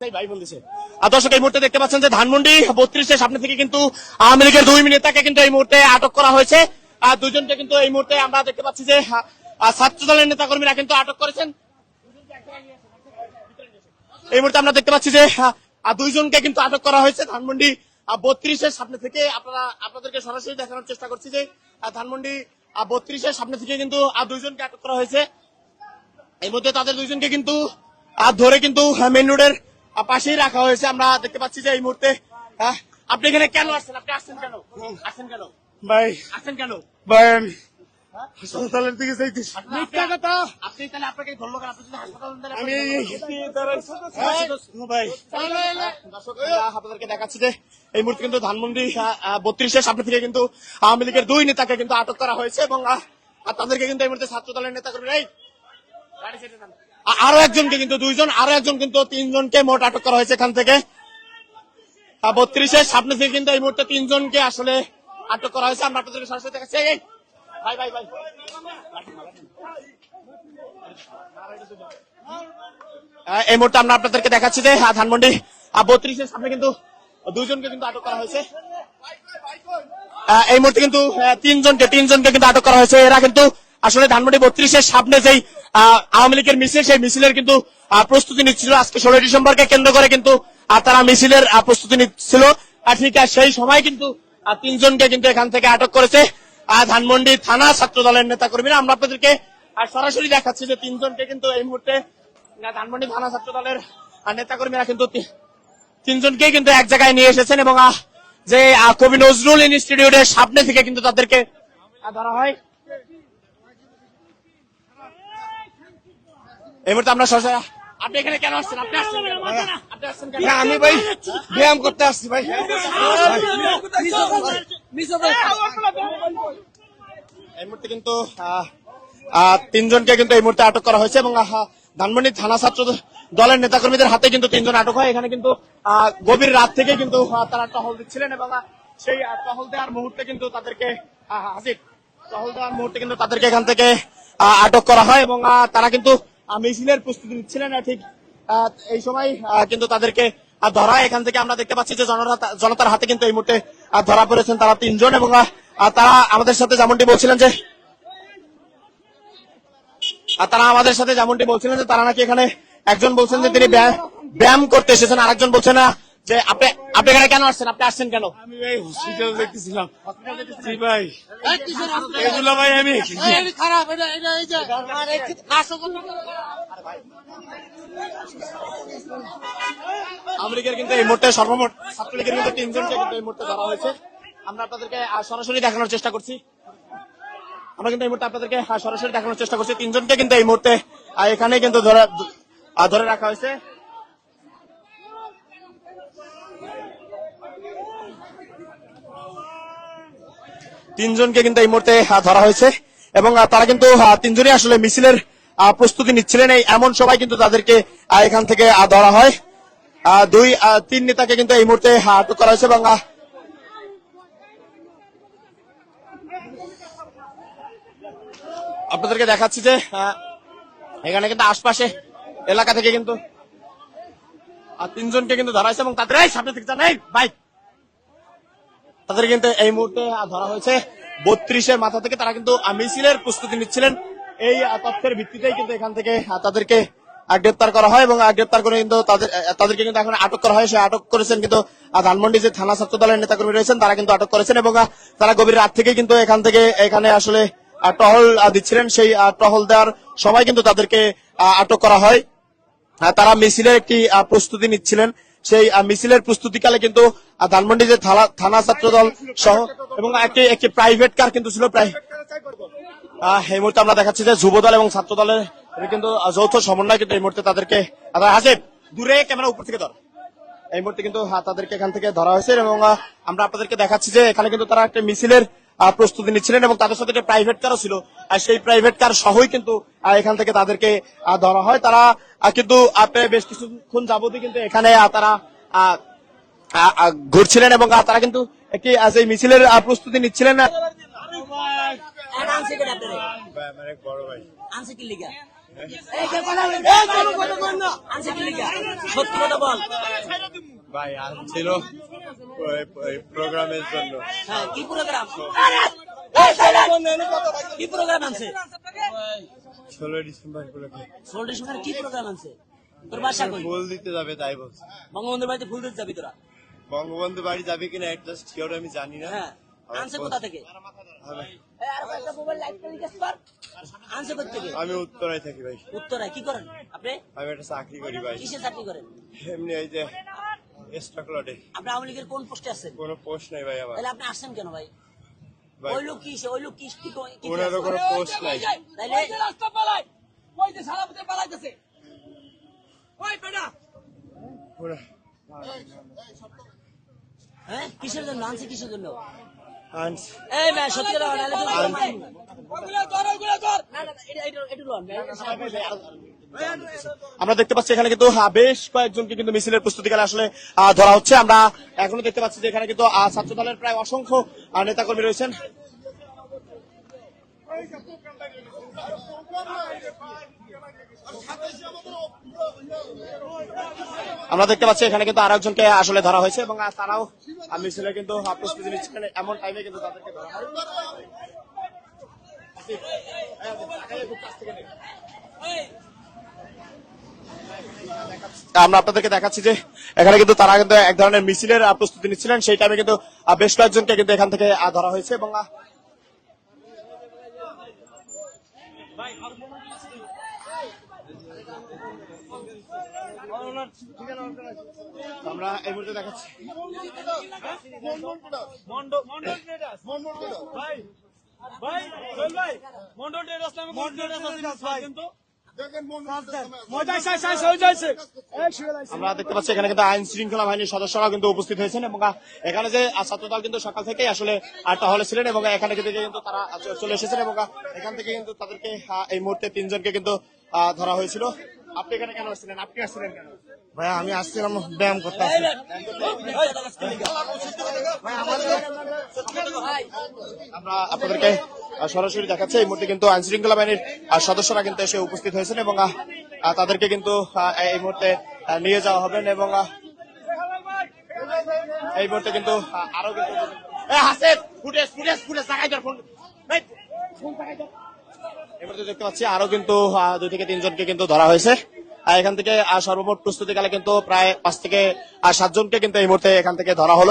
দর্শক এই মুহূর্তে দেখতে পাচ্ছেন যে ধানমন্ডি 32-এর সামনে থেকে কিন্তু আওয়ামী লীগের 2 নেতাকে কিন্তু এই মুহূর্তে আটক করা হয়েছে। দুজনকে কিন্তু এই মুহূর্তে আমরা দেখতে পাচ্ছি যে ছাত্র দলের নেতা কর্মীরা কিন্তু আটক করেছেন। এই মুহূর্তে আমরা দেখতে পাচ্ছি যে দুইজনকে কিন্তু আটক করা হয়েছে ধানমন্ডি 32-এর সামনে থেকে। আপনাদেরকে সরাসরি দেখানোর চেষ্টা করছি যে ধানমন্ডি 32-এর সামনে থেকে কিন্তু দুইজনকে আটক করা হয়েছে। এই মুহূর্তে তাদের দুইজনকে কিন্তু ধরে কিন্তু মেইন রোডের পাশেই রাখা হয়েছে। আমরা দেখতে পাচ্ছি যে এই মুহূর্তে আপনি এখানে কেন আসছেন? আপনি আসছেন কেন? ভাই আসছেন কেন? ভাই আমি হাসপাতালের দিকে যাইতেছি। আপনি তাহলে আপনাকে ধরলো কেন? আপনি যদি হাসপাতালে আমি ভাই দর্শক আপনাদেরকে দেখাচ্ছি যে এই মুহূর্তে কিন্তু ধানমন্ডি 32-এর সামনে থেকে কিন্তু আওয়ামী লীগের 2 নেতাকে কিন্তু আটক করা হয়েছে এবং তাদেরকে কিন্তু এই মুহূর্তে ছাত্র দলের নেতা কর্মীরা আরো একজনকে কিন্তু দুইজন, আরো একজন কিন্তু 3 জনকে মোট আটক করা হয়েছে এখান থেকে। 32-এর সামনে থেকে কিন্তু এই মুহূর্তে 3 জনকে আসলে আটক করা হয়েছে। আমরা আপনাদেরকে সরাসরি দেখাচ্ছি। ভাই ভাই ভাই এই মুহূর্তে আমরা আপনাদেরকে দেখাচ্ছি যে ধানমন্ডি 32-এর সামনে কিন্তু 2 জনকে কিন্তু আটক করা হয়েছে। এই মুহূর্তে কিন্তু 3 জনকে কিন্তু আটক করা হয়েছে। এরা কিন্তু আসলে ধানমন্ডি 32-এর সামনে যেই আওয়ামী লীগের মিছিল, সেই মিছিলের কিন্তু প্রস্তুতি নিচ্ছিল। আজকে 16 ডিসেম্বরকে কেন্দ্র করে কিন্তু তারা মিছিলের প্রস্তুতি নিচ্ছিল। ঠিক সেই সময় কিন্তু 3 জনকে কিন্তু এখান থেকে আটক করেছে ধানমন্ডি থানা ছাত্র দলের নেতা কর্মীরা। আমরা আপনাদেরকে সরাসরি দেখাচ্ছি যে 3 জনকে কিন্তু এই মুহূর্তে ধানমন্ডি থানা ছাত্র দলের নেতা কর্মীরা কিন্তু 3 জনকে কিন্তু এক জায়গায় নিয়ে এসেছেন এবং যে কবি নজরুল ইনস্টিটিউটের সামনে থেকে কিন্তু তাদেরকে ধরা হয়। এই মুহূর্তে আমরা সরাসরি আপনি এখানে কেন আসছেন? আপনি আসছেন কেন? আমি ভাই ব্যায়াম করতে আসছি ভাই। এই মুহূর্তে কিন্তু 3 জনকে কিন্তু এই মুহূর্তে আটক করা হয়েছে এবং ধানমন্ডি থানা ছাত্র দলের নেতাকর্মীদের হাতে কিন্তু 3 জন আটক হয়। এখানে কিন্তু গভীর রাত থেকে কিন্তু তারা টহল দিচ্ছিলেন এবং সেই টহল দেওয়ার মুহূর্তে কিন্তু তাদেরকে এখান থেকে আটক করা হয় এবং তারা কিন্তু মিছিলের প্রস্তুতি নিচ্ছিলেন। ঠিক এই সময় কিন্তু তাদেরকে ধরা। এখান থেকে আমরা দেখতে পাচ্ছি যে জনতার হাতে কিন্তু এই মুহূর্তে ধরা পড়েছেন তারা 3 জন এবং তারা আমাদের সাথে যেমনটি বলছিলেন যে তারা নাকি এখানে একজন বলছেন যে তিনি ব্যায়াম করতে এসেছেন, আরেকজন বলছেন না যে আপনি এখানে কেন আসছেন? আপনি আসছেন কেন? আমি ভাই হসপিটাল দেখতেছিলাম। জি ভাই এগুলো ভাই আমি আমেরিকার কিন্তু এই মুহূর্তে সর্বমোট ছাত্রলীগের কিন্তু 3 জনকে কিন্তু এই মুহূর্তে ধরা হয়েছে। আমরা আপনাদেরকে সরাসরি দেখানোর চেষ্টা করছি। 3 জনকে কিন্তু এই মুহূর্তে এখানে কিন্তু ধরে রাখা হয়েছে। তিনজনকে কিন্তু এই মুহূর্তে ধরা হয়েছে এবং তারা কিন্তু 3 জনই আসলে মিছিলের প্রস্তুতি নিচ্ছিলেন। এই এমন সবাই কিন্তু তাদেরকে এখান থেকে ধরা হয়। 3 নেতাকে কিন্তু এই মুহূর্তে আটক করা হয়েছে এবং আপনাদেরকে দেখাচ্ছি যে এখানে কিন্তু আশপাশে এলাকা থেকে কিন্তু 3 জনকে কিন্তু ধরা হয়েছে এবং তাদের সামনে থেকে তাদের কিন্তু এই মুহূর্তে ধরা হয়েছে। 32-এর মাথা থেকে তারা কিন্তু মিছিলের প্রস্তুতি নিচ্ছিলেন। এই তথ্যের ভিত্তিতেই কিন্তু এখান থেকে তাদেরকে গ্রেপ্তার করা হয় এবং গ্রেপ্তার করে কিন্তু তাদেরকে কিন্তু এখন আটক করা হয়। সে আটক করেছেন কিন্তু ধানমন্ডি যে থানা ছাত্র দলের নেতাকর্মী রয়েছেন তারা কিন্তু আটক করেছেন এবং তারা গভীর রাত থেকে কিন্তু এখানে আসলে টহল দিচ্ছিলেন। সেই টহল দেওয়ার সময় কিন্তু তাদেরকে আটক করা হয়। তারা মিছিলের একটি প্রস্তুতি নিচ্ছিলেন। সেই মিছিলের প্রস্তুতিকালে কিন্তু ধানমন্ডি যে থানা ছাত্র দল সহ এবং একটি প্রাইভেট কার কিন্তু ছিল। প্রায় এই মুহূর্তে আমরা দেখাচ্ছি যে যুব দল এবং ছাত্র দলের কিন্তু যৌথ সমন্বয় কিন্তু এই মুহূর্তে তাদেরকে দূরে ক্যামেরা উপর থেকে এই মুহূর্তে কিন্তু তাদেরকে এখান থেকে ধরা হয়েছে এবং আমরা আপনাদেরকে দেখাচ্ছি যে এখানে কিন্তু তারা একটা মিছিলের প্রস্তুতি নিচ্ছিলেন এবং তাদের সাথে একটা প্রাইভেট কারও ছিল। আর সেই প্রাইভেট কার সহই কিন্তু এখান থেকে তাদেরকে ধরা হয়। তারা কিন্তু বেশ কিছুক্ষণ যাবতই কিন্তু এখানে তারা ঘুরছিলেন এবং তারা কিন্তু একটি মিছিলের প্রস্তুতি নিচ্ছিলেন। আনছে কি লিগা? সত্যি কথা বল। ভাই আনছিল প্রোগ্রামের জন্য। হ্যাঁ, কি প্রোগ্রাম? কি প্রোগ্রাম আনছে? 16 ডিসেম্বর উপলক্ষে 16 ডিসেম্বরে কি প্রোগ্রাম আনছে? তোর বাসা কই? ফুল দিতে যাবে তাই বলছে। বঙ্গবন্ধুর বাড়িতে ফুল দিতে যাবি তোরা? বঙ্গবন্ধু বাড়ি যাবে কিনা একটা শিওর আমি জানি না। হ্যাঁ, আনছে কোথা থেকে? আনছে কোথা থেকে? আমি উত্তরায় থাকি ভাই। উত্তরায়। কি করেন আপনি? আমি একটা চাকরি করি ভাই। কিসে চাকরি করেন? এমনি এই যে স্টক লটে। আপনি আওয়ামী লীগের কোন পোস্টে আছেন? কোনো পোস্ট নাই ভাই আমার। তাহলে আপনি আসছেন কেন ভাই? ভাই ওই লোক কি ওই লোক কি ওনারও কোনো পোস্ট নাই। তাইলে রাস্তা পালায় ওই যে সালামতে পালাইতেছে ওই বেটা ওরা হ্যাঁ, কিসের জন্য আনছে? কিসের জন্য? আনছে এই ভাই সত্যি কথা বল, নাহলে তো ওগুলা ধর ওগুলা ধর না না, এটা লন ভাই। আমরা দেখতে পাচ্ছি এখানে কিন্তু বেশ কয়েকজনকে কিন্তু মিছিলের প্রস্তুতিকালে আসলে ধরা হচ্ছে। আমরা এখনো দেখতে পাচ্ছি যে এখানে কিন্তু ছাত্র দলের প্রায় অসংখ্য নেতাকর্মী রয়েছেন। আমরা দেখতে পাচ্ছি এখানে কিন্তু আরো একজনকে আসলে ধরা হয়েছে এবং তারাও মিছিলে কিন্তু প্রস্তুতি নিচ্ছেন। এমন টাইমে কিন্তু তাদেরকে ধরা হয়। আমরা আপনাদেরকে দেখাচ্ছি যে এখানে কিন্তু তারা কিন্তু এক ধরনের মিছিলের প্রস্তুতি নিচ্ছিলেন। সেই টাইমে কিন্তু বেশ কয়েকজনকে কিন্তু এখান থেকে ধরা হয়েছে এবং আমরা এই মুহূর্তে দেখাচ্ছি আমরা দেখতে পাচ্ছি এখানে কিন্তু আইন শৃঙ্খলা বাহিনীর সদস্যরাও কিন্তু উপস্থিত হয়েছেন এবং এখানে যে ছাত্রদল কিন্তু সকাল থেকেই আসলে টহলে ছিলেন এবং এখানে থেকে কিন্তু তারা চলে এসেছেন এবং এখান থেকে কিন্তু তাদেরকে এই মুহূর্তে 3 জনকে কিন্তু ধরা হয়েছিল। আপনি এখানে কেন আসছিলেন? আপনি আসছিলেন কেন? ভাই আমি আসছিলাম ব্যায়াম করতে। আমরা আপনাদেরকে সরাসরি দেখাচ্ছি এই মুহূর্তে কিন্তু আইন শৃঙ্খলা বাহিনীর সদস্যরা কিন্তু এসে উপস্থিত হয়েছেন এবং তাদেরকে কিন্তু এই মুহূর্তে নিয়ে যাওয়া হবে এবং এই মুহূর্তে কিন্তু আরো কিন্তু এই মুহূর্তে দেখতে পাচ্ছি আরো কিন্তু 2 থেকে 3 জনকে কিন্তু ধরা হয়েছে। এখান থেকে সর্বমোট প্রস্তুতিকালে কিন্তু প্রায় 5 থেকে 7 জনকে কিন্তু এই মুহূর্তে এখান থেকে ধরা হলো।